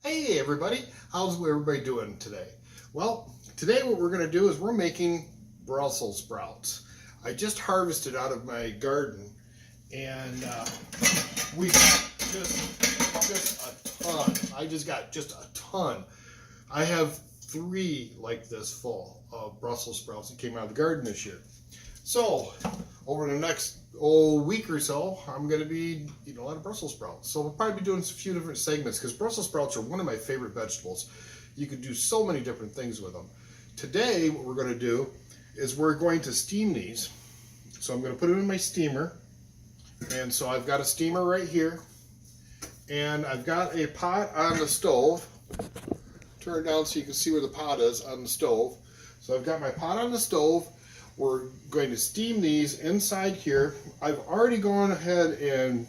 Hey everybody, how's everybody doing today? Well, today what we're going to do is we're making Brussels sprouts. I just harvested out of my garden and we got just a ton. I just got just a ton. I have 3 like this full of Brussels sprouts that came out of the garden this year. So over the next week or so, I'm going to be eating a lot of Brussels sprouts. So we'll probably be doing a few different segments because Brussels sprouts are one of my favorite vegetables. You can do so many different things with them. Today, what we're going to do is we're going to steam these. So I'm going to put them in my steamer. And so I've got a steamer right here. And I've got a pot on the stove. Turn it down so you can see where the pot is on the stove. So I've got my pot on the stove. We're going to steam these inside here. I've already gone ahead and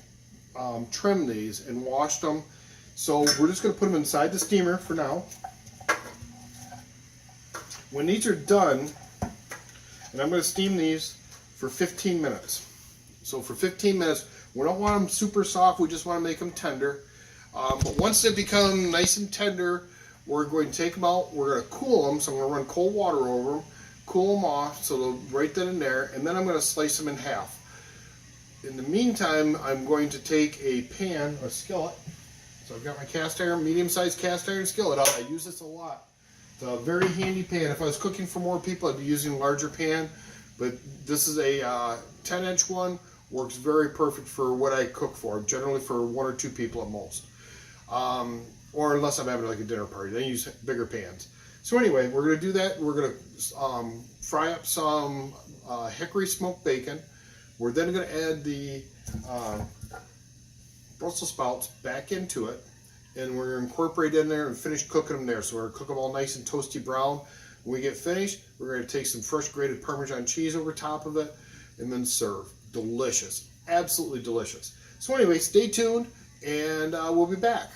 trimmed these and washed them. So we're just going to put them inside the steamer for now. When these are done, and I'm going to steam these for 15 minutes. So for 15 minutes, we don't want them super soft, we just want to make them tender. But once they become nice and tender, we're going to take them out, we're going to cool them, so I'm going to run cold water over them. Cool them off, so they'll right then and there, and then I'm going to slice them in half. In the meantime, I'm going to take a pan, a skillet. So I've got my cast iron, medium-sized cast iron skillet out. I use this a lot. It's a very handy pan. If I was cooking for more people, I'd be using a larger pan, but this is a 10-inch one. Works very perfect for what I cook for, generally for 1 or 2 people at most. Or unless I'm having like a dinner party, then I use bigger pans. So anyway, we're going to do that. We're going to fry up some hickory smoked bacon. We're then going to add the Brussels sprouts back into it. And we're going to incorporate in there and finish cooking them there. So we're going to cook them all nice and toasty brown. When we get finished, we're going to take some fresh grated Parmesan cheese over top of it and then serve. Delicious. Absolutely delicious. So anyway, stay tuned and we'll be back.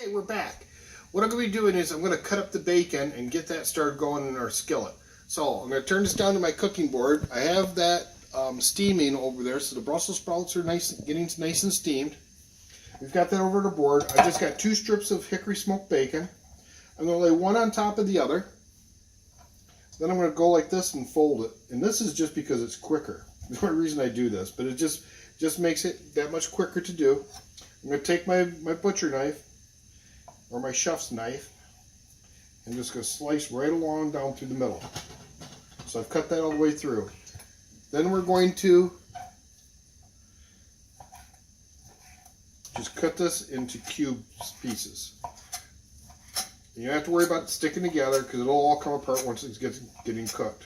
Okay, we're back. What I'm going to be doing is I'm going to cut up the bacon and get that started going in our skillet. So I'm going to turn this down to my cooking board. I have that steaming over there, so the Brussels sprouts are getting nice and steamed. We've got that over the board. I just got 2 strips of hickory smoked bacon. I'm going to lay one on top of the other. Then I'm going to go like this and fold it. And this is just because it's quicker. There's no reason I do this, but it just makes it that much quicker to do. I'm going to take my butcher knife, or my chef's knife, and just going to slice right along down through the middle. So I've cut that all the way through. Then we're going to just cut this into cube pieces. And you don't have to worry about it sticking together because it'll all come apart once it's getting cooked.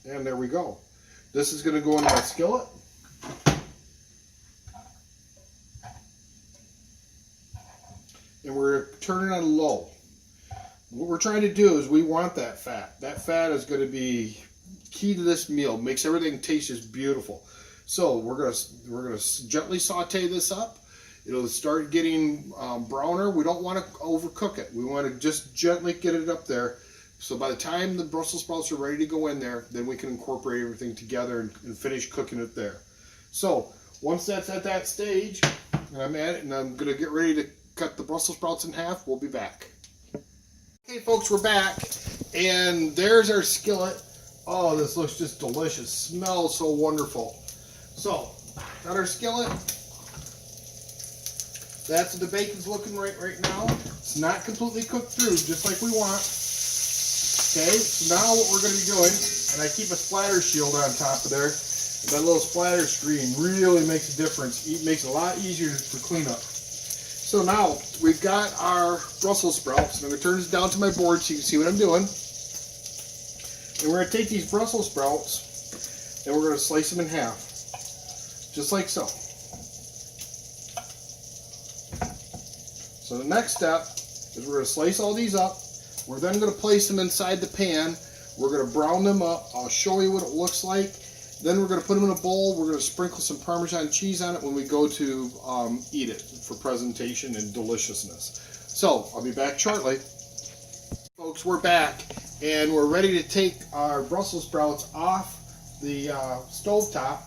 And there we go. This is going to go in my skillet. And we're turning on low. What we're trying to do is we want that fat. That fat is going to be key to this meal. Makes everything taste just beautiful. So we're gonna gently saute this up. It'll start getting browner. We don't want to overcook it. We want to just gently get it up there. So by the time the Brussels sprouts are ready to go in there, then we can incorporate everything together and finish cooking it there. So once that's at that stage, and I'm at it, and I'm gonna get ready to cut the Brussels sprouts in half, we'll be back. Okay folks, we're back, and there's our skillet. Oh, this looks just delicious. Smells so wonderful. So, got our skillet. That's what the bacon's looking right now. It's not completely cooked through, just like we want. Okay, so now what we're going to be doing, and I keep a splatter shield on top of there. That little splatter screen really makes a difference. It makes it a lot easier for cleanup. So now we've got our Brussels sprouts. I'm going to turn this down to my board so you can see what I'm doing. And we're going to take these Brussels sprouts and we're going to slice them in half. Just like so. So the next step is we're going to slice all these up. We're then going to place them inside the pan. We're going to brown them up. I'll show you what it looks like. Then we're going to put them in a bowl. We're going to sprinkle some Parmesan cheese on it when we go to eat it for presentation and deliciousness. So, I'll be back shortly. Folks, we're back, and we're ready to take our Brussels sprouts off the stove top.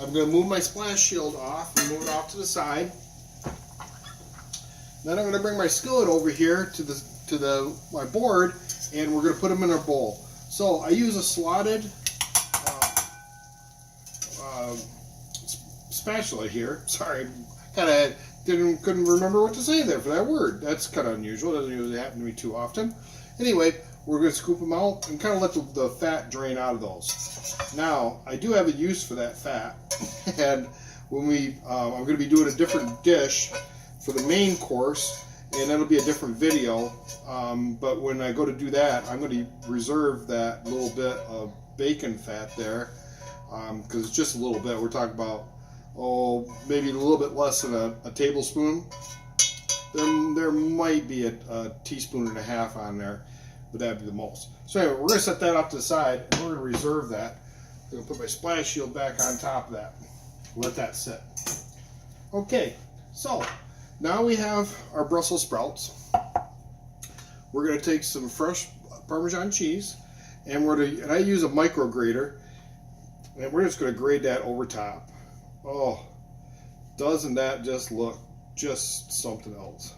I'm going to move my splash shield off and move it off to the side. Then I'm going to bring my skillet over here to my board, and we're going to put them in a bowl. So I use a slotted spatula here. Sorry, kind of couldn't remember what to say there for that word. That's kind of unusual. It doesn't usually happen to me too often. Anyway, we're going to scoop them out and kind of let the fat drain out of those. Now, I do have a use for that fat, and when I'm going to be doing a different dish for the main course, and that'll be a different video. But when I go to do that, I'm going to reserve that little bit of bacon fat there, because it's just a little bit. We're talking about, maybe a little bit less than a tablespoon. There might be a teaspoon and a half on there, but that'd be the most. So anyway, we're going to set that off to the side, and we're going to reserve that. I'm going to put my splash shield back on top of that. Let that sit. Okay, so now we have our Brussels sprouts. We're going to take some fresh Parmesan cheese, and I use a micro grater, and we're just going to grate that over top. Oh, doesn't that just look just something else?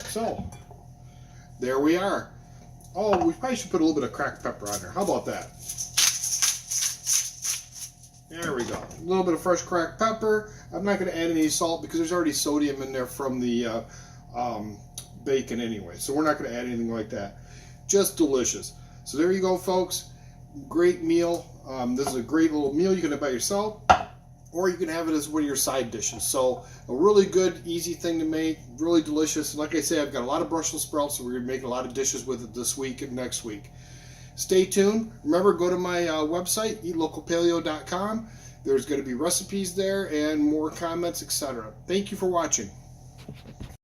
So, there we are. Oh, we probably should put a little bit of cracked pepper on there. How about that? There we go. A little bit of fresh cracked pepper. I'm not going to add any salt because there's already sodium in there from the bacon anyway. So we're not going to add anything like that. Just delicious. So there you go, folks. Great meal. This is a great little meal. You can have it by yourself, or you can have it as one of your side dishes. So a really good, easy thing to make. Really delicious. And like I say, I've got a lot of Brussels sprouts, so we're going to make a lot of dishes with it this week and next week. Stay tuned. Remember, go to my website, eatlocalpaleo.com. There's going to be recipes there and more comments, etc. Thank you for watching.